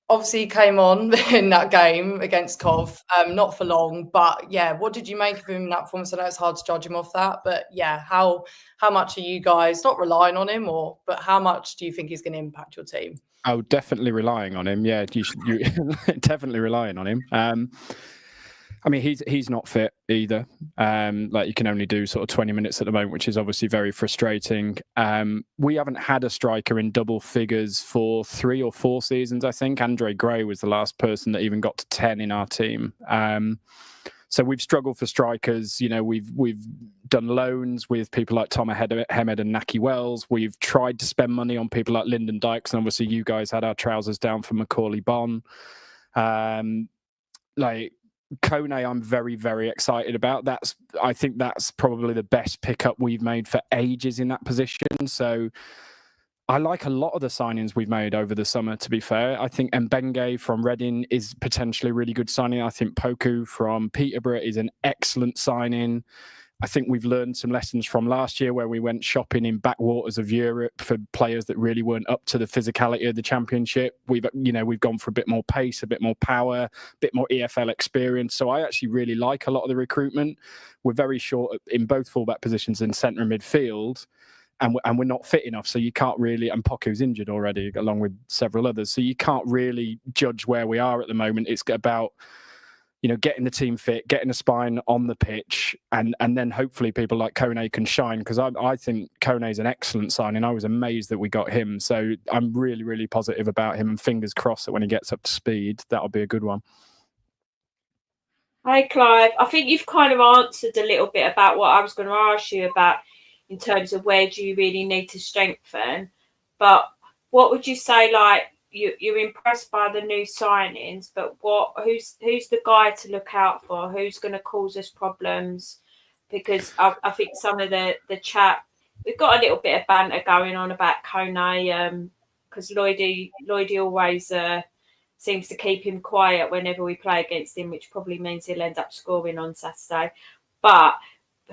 obviously, he came on in that game against Cov, not for long, but yeah, what did you make of him in that performance? I know it's hard to judge him off that, but yeah, how much are you guys not relying on him, but how much do you think he's going to impact your team? Oh, definitely relying on him. Yeah, you definitely relying on him. I mean, he's not fit either. Like, you can only do sort of 20 minutes at the moment, which is obviously very frustrating. We haven't had a striker in double figures for 3 or 4 seasons, I think. Andre Gray was the last person that even got to 10 in our team. So we've struggled for strikers. We've done loans with people like Tom Hemed and Naki Wells. We've tried to spend money on people like Lyndon Dykes, and obviously you guys had our trousers down for Macaulay Bonne. Kone, I'm very, very excited about. I think that's probably the best pickup we've made for ages in that position. So I like a lot of the signings we've made over the summer, to be fair. I think Mbenge from Reading is potentially a really good signing. I think Poku from Peterborough is an excellent signing. I think we've learned some lessons from last year, where we went shopping in backwaters of Europe for players that really weren't up to the physicality of the Championship. We've gone for a bit more pace, a bit more power, a bit more EFL experience. So I actually really like a lot of the recruitment. We're very short in both fullback positions in centre and midfield, and we're not fit enough. So you can't really, and Poku's injured already, along with several others. So you can't really judge where we are at the moment. It's about getting the team fit, getting a spine on the pitch, and then hopefully people like Kone can shine, because I think Kone is an excellent signing. I was amazed that we got him. So I'm really, really positive about him, and fingers crossed that when he gets up to speed, that'll be a good one. Hi, Clive. I think you've kind of answered a little bit about what I was going to ask you about in terms of where do you really need to strengthen. But what would you say, like, you're impressed by the new signings, but who's the guy to look out for? Who's going to cause us problems? Because I think some of the chat, we've got a little bit of banter going on about Kone, because Lloydie always seems to keep him quiet whenever we play against him, which probably means he'll end up scoring on Saturday. But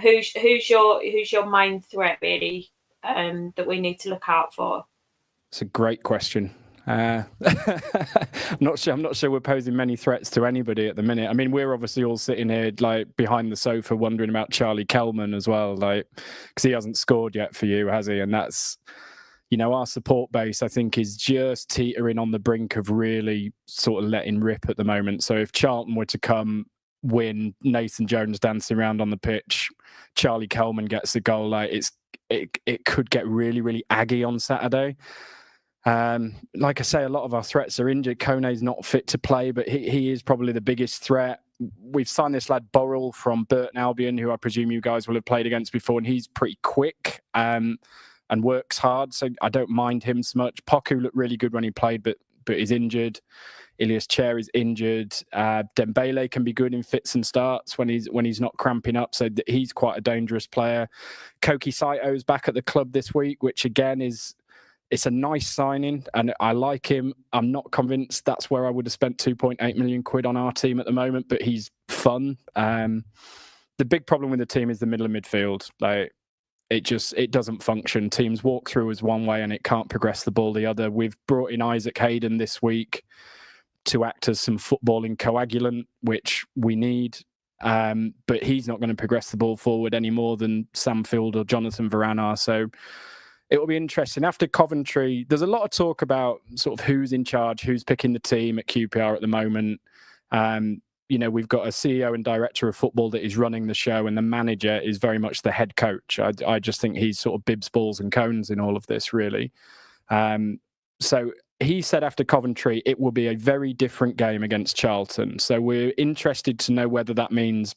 who's your main threat really that we need to look out for? It's a great question. I'm not sure we're posing many threats to anybody at the minute. I mean, we're obviously all sitting here like behind the sofa wondering about Charlie Kelman as well, like, because he hasn't scored yet for you, has he? And that's, our support base, I think, is just teetering on the brink of really sort of letting rip at the moment. So if Charlton were to come, win, Nathan Jones dancing around on the pitch, Charlie Kelman gets the goal, it could get really, really aggy on Saturday. Like I say, a lot of our threats are injured. Kone's not fit to play, but he is probably the biggest threat. We've signed this lad Burrell from Burton Albion, who I presume you guys will have played against before, and he's pretty quick and works hard, so I don't mind him so much. Poku looked really good when he played, but he's injured. Ilias Chair is injured. Dembele can be good in fits and starts when he's not cramping up, so he's quite a dangerous player. Koki Saito's back at the club this week, which again it's a nice signing, and I like him. I'm not convinced that's where I would have spent 2.8 million quid on our team at the moment, but he's fun. The big problem with the team is the middle of midfield. It doesn't function. Teams walk through us one way and it can't progress the ball the other. We've brought in Isaac Hayden this week to act as some footballing coagulant, which we need. But he's not going to progress the ball forward any more than Sam Field or Jonathan Varane are. So it will be interesting. After Coventry, there's a lot of talk about sort of who's in charge, who's picking the team at QPR at the moment. We've got a CEO and director of football that is running the show, and the manager is very much the head coach. I just think he's sort of bibs, balls and cones in all of this, really. So he said after Coventry, it will be a very different game against Charlton. So we're interested to know whether that means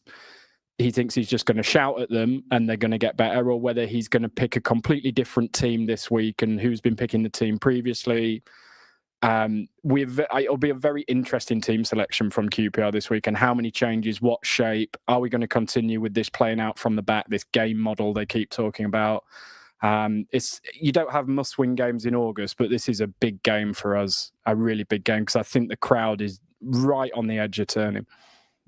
he thinks he's just going to shout at them and they're going to get better, or whether he's going to pick a completely different team this week and who's been picking the team previously. It'll be a very interesting team selection from QPR this week, and how many changes, what shape. Are we going to continue with this playing out from the back, this game model they keep talking about? You don't have must-win games in August, but this is a big game for us, a really big game, because I think the crowd is right on the edge of turning.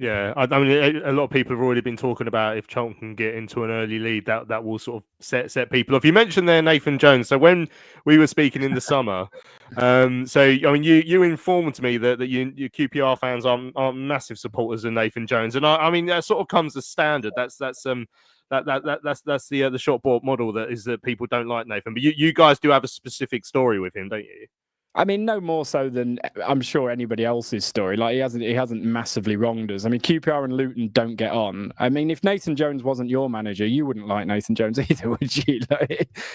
Yeah, I mean, a lot of people have already been talking about if Charlton can get into an early lead, that will sort of set people off. You mentioned there Nathan Jones. So when we were speaking in the summer, I mean, you informed me that you QPR fans are massive supporters of Nathan Jones, and I mean that sort of comes as standard. That's the short board model that people don't like Nathan, but you guys do have a specific story with him, don't you? I mean, no more so than I'm sure anybody else's story. Like he hasn't massively wronged us. I mean, QPR and Luton don't get on. I mean, if Nathan Jones wasn't your manager, you wouldn't like Nathan Jones either, would you?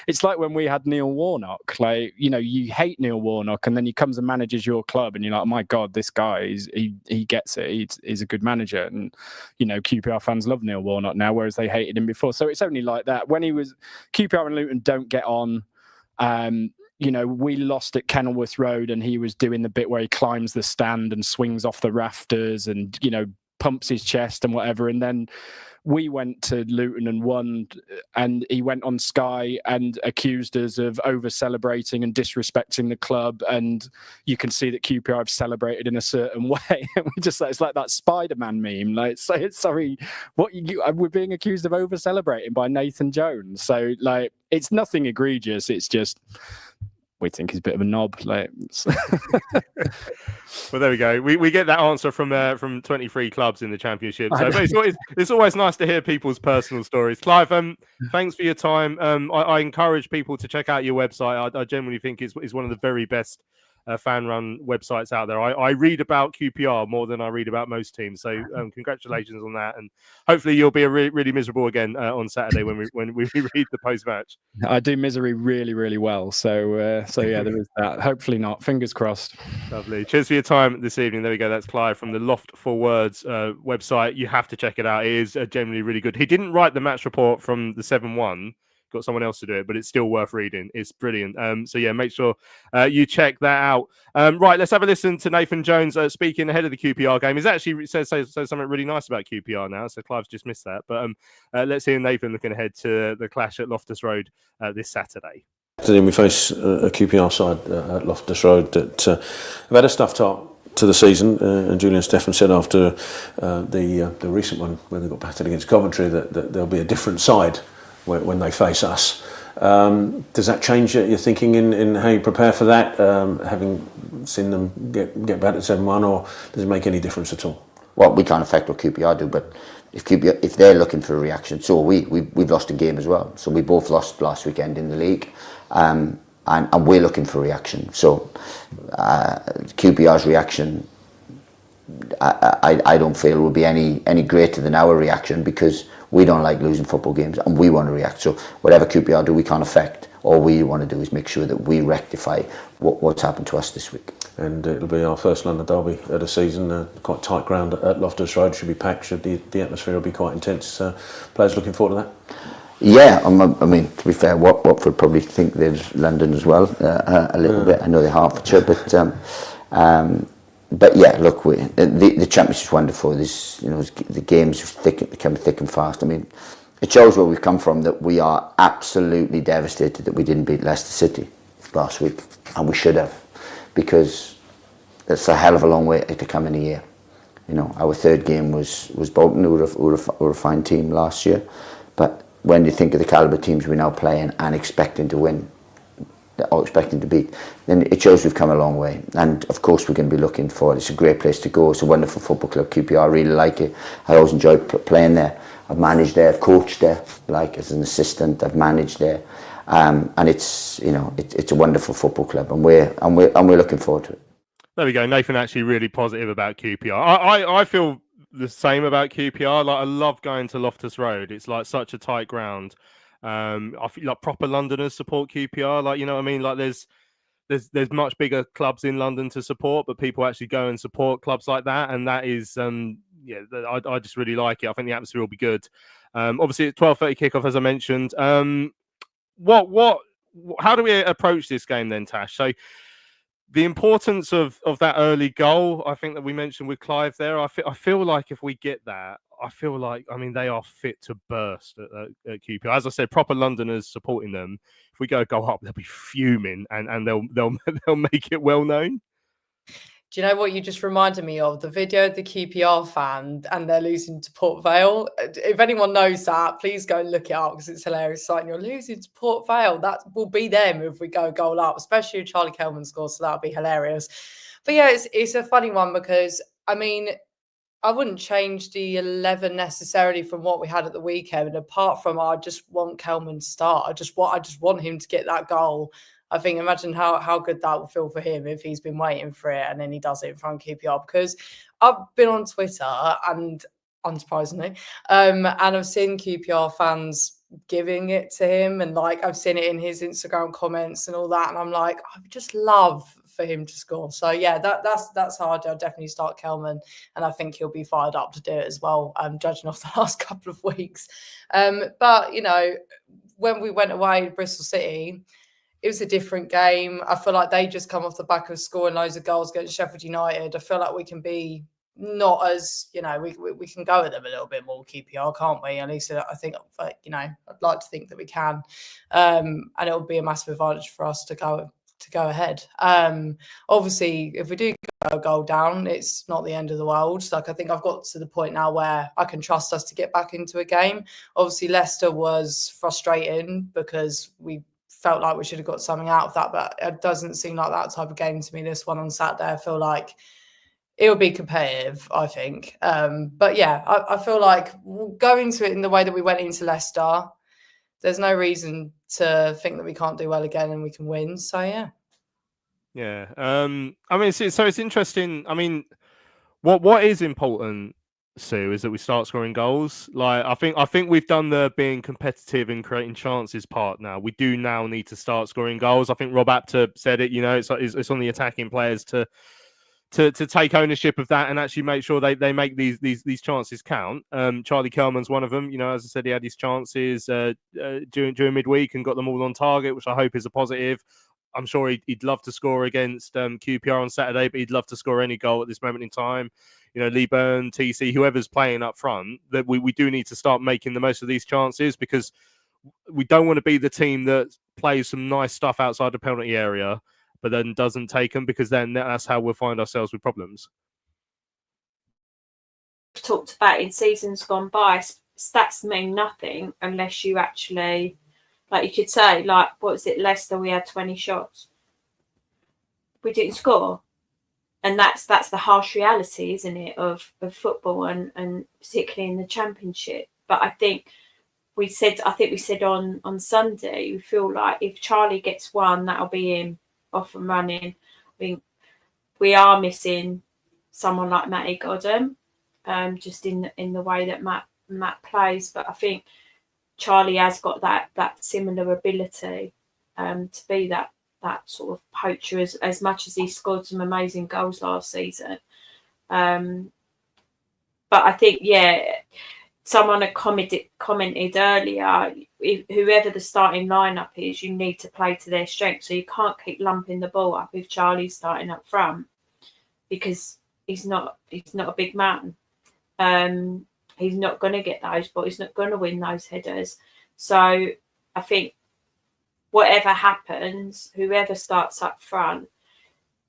It's like when we had Neil Warnock. You hate Neil Warnock, and then he comes and manages your club, and you're like, oh my God, this guy he gets it. He's a good manager, and QPR fans love Neil Warnock now, whereas they hated him before. So it's only like that. When QPR and Luton don't get on. We lost at Kenilworth Road, and he was doing the bit where he climbs the stand and swings off the rafters and, pumps his chest and whatever. And then we went to Luton and won, and he went on Sky and accused us of over-celebrating and disrespecting the club. And you can see that QPR have celebrated in a certain way. And it's like that Spider-Man meme. Sorry, we're being accused of over-celebrating by Nathan Jones. So, it's nothing egregious. It's just... we think he's a bit of a knob. Well, there we go. We get that answer from 23 clubs in the Championship. So it's always nice to hear people's personal stories. Clive, thanks for your time. I encourage people to check out your website. I genuinely think it's one of the very best fan-run websites out there. I read about QPR more than I read about most teams. So congratulations on that, and hopefully you'll be really miserable again on Saturday when we read the post-match. I do misery really, really well. So yeah, there is that. Hopefully not. Fingers crossed. Lovely. Cheers for your time this evening. There we go. That's Clive from the Loft for Words website. You have to check it out. It is generally really good. He didn't write the match report from the 7-1. Got someone else to do it, but it's still worth reading. It's brilliant. So yeah, make sure you check that out. Right, let's have a listen to Nathan Jones speaking ahead of the QPR game. He's actually says something really nice about QPR now, so Clive's just missed that. But let's hear Nathan looking ahead to the clash at Loftus Road this Saturday. Today we face a QPR side at Loftus Road that have had a stuffed start to the season, and Julian Stephan said after the recent one when they got battered against Coventry that there'll be a different side when they face us. Does that change your thinking in how you prepare for that, having seen them get battered 7-1, or does it make any difference at all? Well, we can't affect what QPR do, but if they're looking for a reaction, so we've lost a game as well. So we both lost last weekend in the league. and we're looking for reaction. So QPR's reaction, I don't feel will be any greater than our reaction, because we don't like losing football games and we want to react. So whatever QPR do, we can't affect. All we want to do is make sure that we rectify what's happened to us this week. And it'll be our first London derby of the season. Quite tight ground at Loftus Road. Should be packed. The atmosphere will be quite intense. Players looking forward to that. Yeah, I mean, to be fair, Watford probably think they're London as well a little bit. I know they're Hertfordshire, but yeah, look, the Championship's wonderful. There's, the games become thick and fast. I mean, it shows where we've come from, that we are absolutely devastated that we didn't beat Leicester City last week, and we should have, because it's a hell of a long way to come in a year. Our third game was Bolton, who were a fine team last year, but when you think of the calibre teams we're now playing and expecting to win, or expecting to beat, then it shows we've come a long way. And of course we're going to be looking for it. It's a great place to go. It's a wonderful football club, QPR. I really like it. I always enjoy playing there. I've managed there, I've coached there, like as an assistant. I've managed there, and it's it's a wonderful football club, and we're looking forward to it. There we go. Nathan actually really positive about QPR. I feel the same about QPR. Like, I love going to Loftus Road. It's like such a tight ground. I feel like proper Londoners support QPR. Like, you know what I mean? Like, there's much bigger clubs in London to support, but people actually go and support clubs like that, and that is I just really like it. I think the atmosphere will be good. Obviously, it's 12:30 kickoff, as I mentioned. How do we approach this game then, Tash? So, the importance of that early goal, I think, that we mentioned with Clive there, I feel like if we get that, they are fit to burst at QPR. As I said, proper Londoners supporting them. If we go up, they'll be fuming, and they'll make it well known. Do you know what you just reminded me of? The video of the QPR fan and they're losing to Port Vale. If anyone knows that, please go and look it up, because it's hilarious. Like, you're losing to Port Vale. That will be them if we go goal up, especially if Charlie Kelman scores. So that'll be hilarious. But yeah, it's a funny one, because I mean, I wouldn't change the 11 necessarily from what we had at the weekend. Apart from, I just want Kelman to start. I just want him to get that goal. I think, imagine how good that will feel for him if he's been waiting for it and then he does it in front of QPR. Because I've been on Twitter, and unsurprisingly, and I've seen QPR fans giving it to him, and like I've seen it in his Instagram comments and all that, and I'm like, I would just love for him to score. So yeah, that's hard. I'll definitely start Kelman, and I think he'll be fired up to do it as well, judging off the last couple of weeks. But when we went away to Bristol City, it was a different game. I feel like they just come off the back of scoring loads of goals against Sheffield United. I feel like we can be not as, we can go at them a little bit more, QPR, can't we? At least I think, I'd like to think that we can. And it'll be a massive advantage for us to go ahead. Obviously, if we do go a goal down, it's not the end of the world. Like, I think I've got to the point now where I can trust us to get back into a game. Obviously, Leicester was frustrating because we felt like we should have got something out of that, but it doesn't seem like that type of game to me. This one on Saturday, I feel like it'll be competitive, I think. But yeah, I feel like going to it in the way that we went into Leicester, there's no reason to think that we can't do well again and we can win. So yeah. Yeah. It's interesting. I mean, what is important, Sue, is that we start scoring goals. Like, I think we've done the being competitive and creating chances part now. We do now need to start scoring goals. I think Rob Apter said it. It's on the attacking players to take ownership of that and actually make sure they make these chances count. Charlie Kelman's one of them. As I said, he had his chances during midweek and got them all on target, which I hope is a positive. I'm sure he'd love to score against QPR on Saturday, but he'd love to score any goal at this moment in time. Lee Byrne, TC, whoever's playing up front, that we do need to start making the most of these chances, because we don't want to be the team that plays some nice stuff outside the penalty area, but then doesn't take them, because then that's how we'll find ourselves with problems. Talked about in seasons gone by, stats mean nothing unless you actually, like you could say, like, what was it, Leicester, we had 20 shots. We didn't score. And that's the harsh reality, isn't it, of football and particularly in the Championship. But I think I think we said on Sunday, we feel like if Charlie gets one, that'll be him off and running. I think we are missing someone like Matty Godden, just in the way that Matt plays. But I think Charlie has got that similar ability to be that sort of poacher as much as he scored some amazing goals last season. But I think, someone had commented earlier, whoever the starting lineup is, you need to play to their strength. So you can't keep lumping the ball up if Charlie's starting up front, because he's not a big man. He's not going to get those, but he's not going to win those headers. So I think whatever happens, whoever starts up front,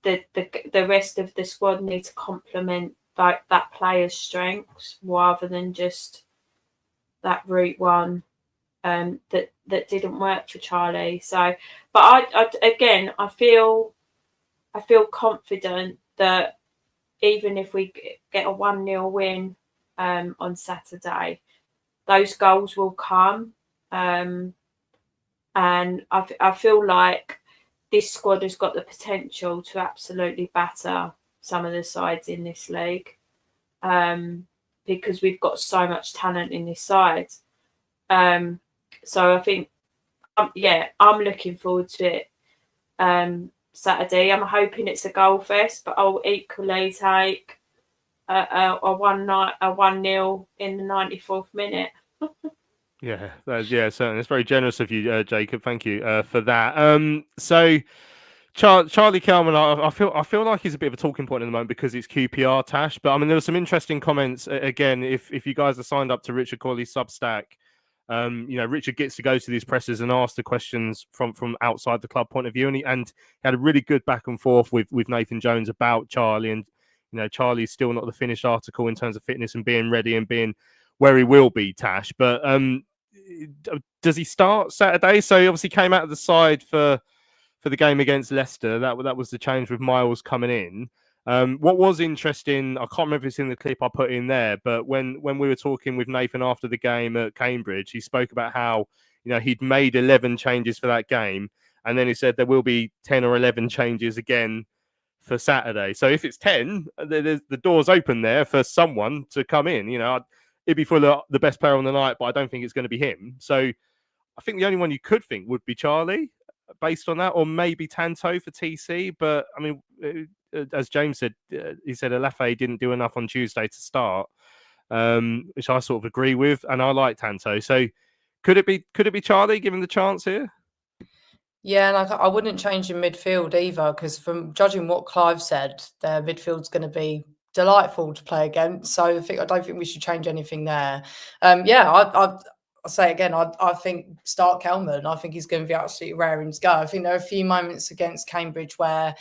the rest of the squad need to complement that player's strengths rather than just that route one that didn't work for Charlie. So, but I feel confident that even if we get a 1-0 win on Saturday, those goals will come. And I feel like this squad has got the potential to absolutely batter some of the sides in this league, because we've got so much talent in this side. So I think, I'm looking forward to it Saturday. I'm hoping it's a goal fest, but I'll equally take a 1-0 in the 94th minute. Yeah, certainly. It's very generous of you, Jacob. Thank you for that. So Charlie Kelman, I feel like he's a bit of a talking point at the moment because it's QPR, Tash. But I mean, there were some interesting comments. Again, if you guys are signed up to Richard Corley's Substack, Richard gets to go to these presses and ask the questions from outside the club point of view, and he had a really good back and forth with Nathan Jones about Charlie. And Charlie's still not the finished article in terms of fitness and being ready and being where he will be, Tash. But does he start Saturday? So he obviously came out of the side for the game against Leicester. That was the change with Miles coming in. What was interesting, I can't remember if it's in the clip I put in there, but when we were talking with Nathan after the game at Cambridge, he spoke about how he'd made 11 changes for that game, and then he said there will be 10 or 11 changes again for Saturday. So if it's 10, the door's open there for someone to come in. It'd be for the best player on the night, but I don't think it's going to be him. So I think the only one you could think would be Charlie, based on that, or maybe Tanto for TC. But I mean, as James said, he said Alafe didn't do enough on Tuesday to start, which I sort of agree with, and I like Tanto. So could it be Charlie given the chance here? Yeah, and I wouldn't change in midfield either, because from judging what Clive said, their midfield's going to be delightful to play against. So I don't think we should change anything there. I'll say again, I think start Kelman. I think he's going to be absolutely raring to go. I think there are a few moments against Cambridge where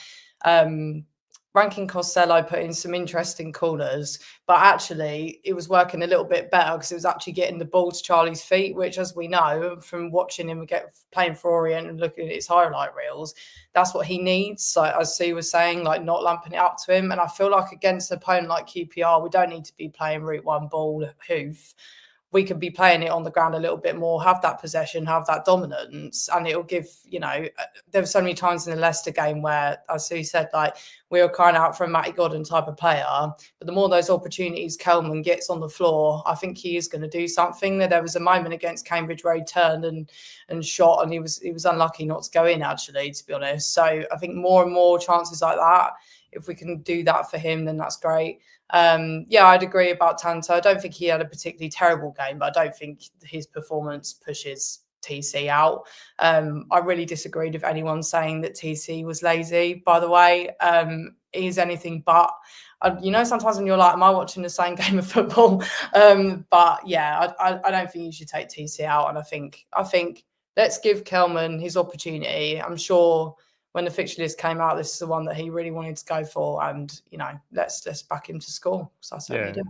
Rankin Costello put in some interesting corners, but actually it was working a little bit better because it was actually getting the ball to Charlie's feet, which, as we know from watching him playing for Orient and looking at his highlight reels, that's what he needs. So as Sue was saying, like not lumping it up to him. And I feel like against an opponent like QPR, we don't need to be playing route one ball hoof. We could be playing it on the ground a little bit more, have that possession, have that dominance, and it'll give, there were so many times in the Leicester game where, as Sue said, like we were crying out for a Matty Godden type of player. But the more those opportunities Kelman gets on the floor, I think he is going to do something. There was a moment against Cambridge where he turned and shot, and he was unlucky not to go in, actually, to be honest. So I think more and more chances like that, if we can do that for him, then that's great. I'd agree about Tanto. I don't think he had a particularly terrible game, but I don't think his performance pushes TC out. I really disagreed with anyone saying that TC was lazy, by the way. He's anything but. Sometimes when you're like, am I watching the same game of football? But yeah, I don't think you should take TC out. And I think let's give Kelman his opportunity. I'm sure when the fixture list came out, this is the one that he really wanted to go for, and let's back him to score. So I certainly do.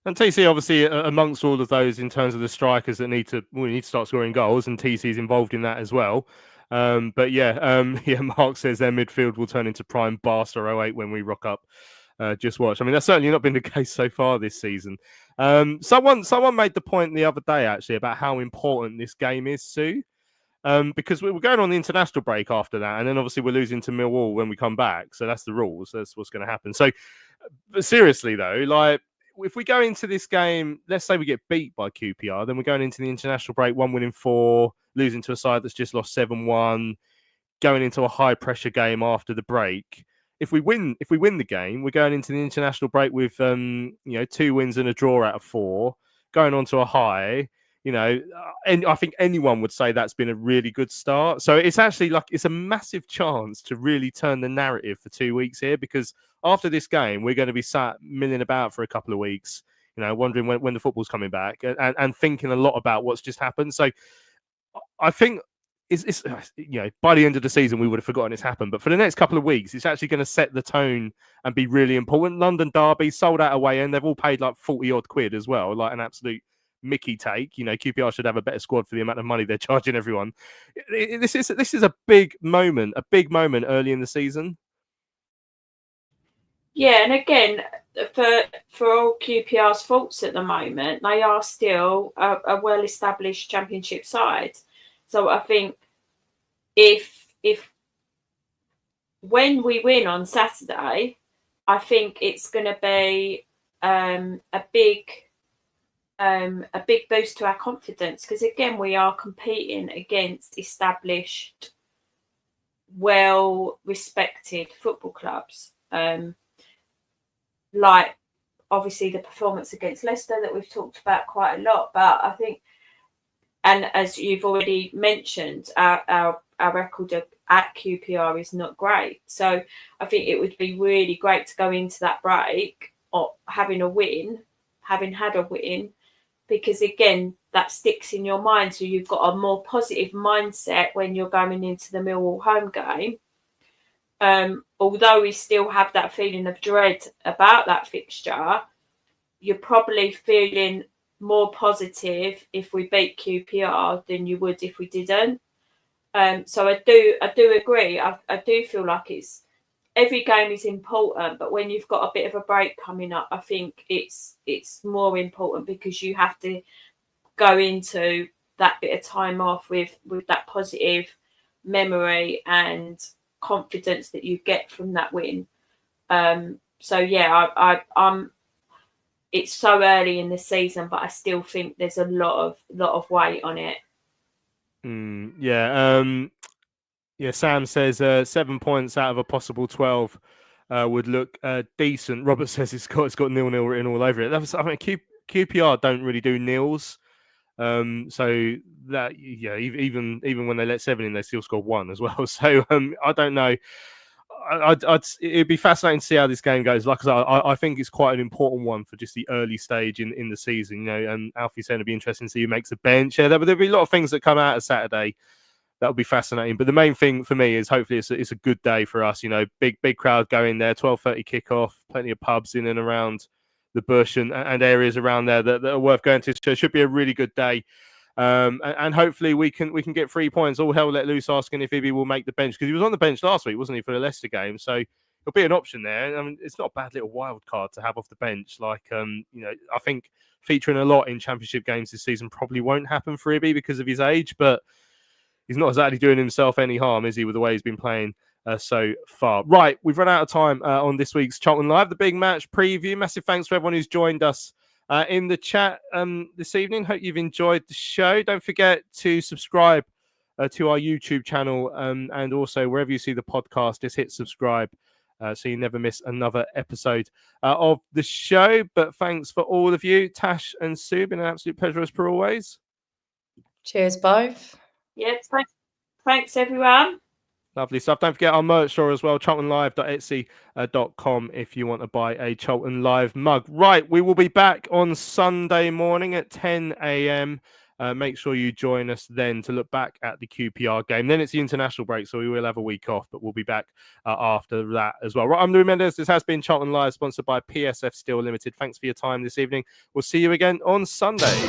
And TC obviously amongst all of those in terms of the strikers that need to start scoring goals, and TC's involved in that as well. Mark says their midfield will turn into prime Barca 08 when we rock up. just watch. I mean, that's certainly not been the case so far this season. Someone made the point the other day actually about how important this game is, Sue. Because we're going on the international break after that, and then obviously we're losing to Millwall when we come back. So that's the rules. That's what's going to happen. So, but seriously though, like if we go into this game, let's say we get beat by QPR, then we're going into the international break 1-4, losing to a side that's just lost 7-1, going into a high pressure game after the break. If we win the game, we're going into the international break with 2 wins and a draw out of 4, going on to a high. And I think anyone would say that's been a really good start. So it's actually it's a massive chance to really turn the narrative for 2 weeks here, because after this game, we're going to be sat milling about for a couple of weeks, wondering when the football's coming back and thinking a lot about what's just happened. So I think it's by the end of the season, we would have forgotten it's happened. But for the next couple of weeks, it's actually going to set the tone and be really important. London derby sold out away, and they've all paid like 40 odd quid as well, like an absolute Mickey take. QPR should have a better squad for the amount of money they're charging everyone. This is a big moment early in the season. Yeah, and again, for all QPR's faults at the moment, they are still a well-established Championship side. So I think if when we win on Saturday, I think it's going to be a big boost to our confidence, because again, we are competing against established, well-respected football clubs. Like obviously the performance against Leicester that we've talked about quite a lot, but I think, and as you've already mentioned, our record at QPR is not great. So I think it would be really great to go into that break or having had a win, because again, that sticks in your mind. So you've got a more positive mindset when you're going into the Millwall home game. Although we still have that feeling of dread about that fixture, you're probably feeling more positive if we beat QPR than you would if we didn't. So I do agree. I do feel like every game is important, but when you've got a bit of a break coming up, I think it's more important, because you have to go into that bit of time off with that positive memory and confidence that you get from that win. So yeah, I'm. It's so early in the season, but I still think there's a lot of weight on it. Sam says 7 points out of a possible 12 would look decent. Robert says it's got 0-0 written all over it. QPR don't really do nils, so that even when they let 7 in, they still scored 1 as well. So I don't know. It'd be fascinating to see how this game goes. Like I think it's quite an important one for just the early stage in the season. And Alfie said it'd be interesting to see who makes a bench. Yeah, there'll be a lot of things that come out of Saturday. That'll be fascinating. But the main thing for me is hopefully it's a good day for us. Big crowd going there. 12:30 kickoff. Plenty of pubs in and around the bush and areas around there that are worth going to. So it should be a really good day. And hopefully we can get 3 points. All hell let loose, asking if Ibby will make the bench, because he was on the bench last week, wasn't he, for the Leicester game? So it'll be an option there. I mean, it's not a bad little wild card to have off the bench. I think featuring a lot in Championship games this season probably won't happen for Ibby because of his age, but he's not exactly doing himself any harm, is he, with the way he's been playing so far. Right, we've run out of time on this week's Charlton Live, the big match preview. Massive thanks for everyone who's joined us in the chat this evening. Hope you've enjoyed the show. Don't forget to subscribe to our YouTube channel, and also wherever you see the podcast, just hit subscribe so you never miss another episode of the show. But thanks for all of you. Tash and Sue, been an absolute pleasure as per always. Cheers, both. Yes, thanks everyone. Lovely stuff. Don't forget our merch store as well, charltonlive.etsy.com, if you want to buy a Charlton Live mug. Right, we will be back on Sunday morning at 10 a.m. Make sure you join us then to look back at the QPR game. Then it's the international break, so we will have a week off, but we'll be back after that as well. Right, I'm Louis Mendes. This has been Charlton Live, sponsored by PSF Steel Limited. Thanks for your time this evening. We'll see you again on Sunday.